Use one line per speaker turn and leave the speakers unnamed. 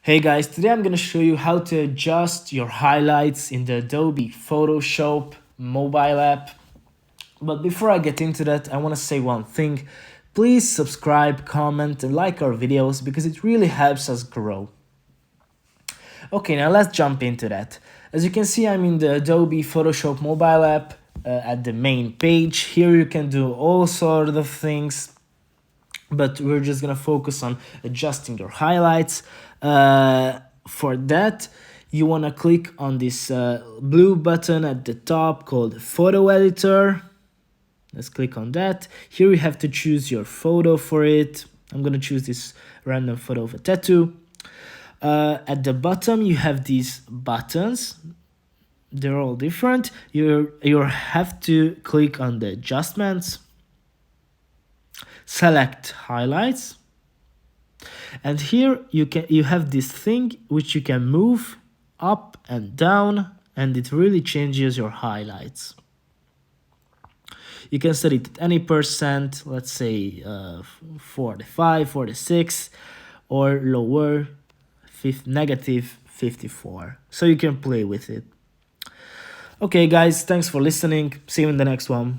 Hey guys, today I'm gonna show you how to adjust your highlights in the Adobe Photoshop mobile app. But before I get into that, I wanna say one thing. Please subscribe, comment, and like our videos because it really helps us grow. Okay, now let's jump into that. As you can see, I'm in the Adobe Photoshop mobile app at the main page. Here you can do all sorts of things, but we're just gonna focus on adjusting your highlights. For that, you wanna click on this blue button at the top called Photo Editor. Let's click on that. Here you have to choose your photo for it. I'm gonna choose this random photo of a tattoo. At the bottom, you have these buttons. They're all different. You have to click on the adjustments, select highlights, and here you have this thing which you can move up and down, and it really changes your highlights. You can set it at any percent, let's say 45, 46, or lower, negative 54. So you can play with it. Okay guys, thanks for listening. See you in the next one.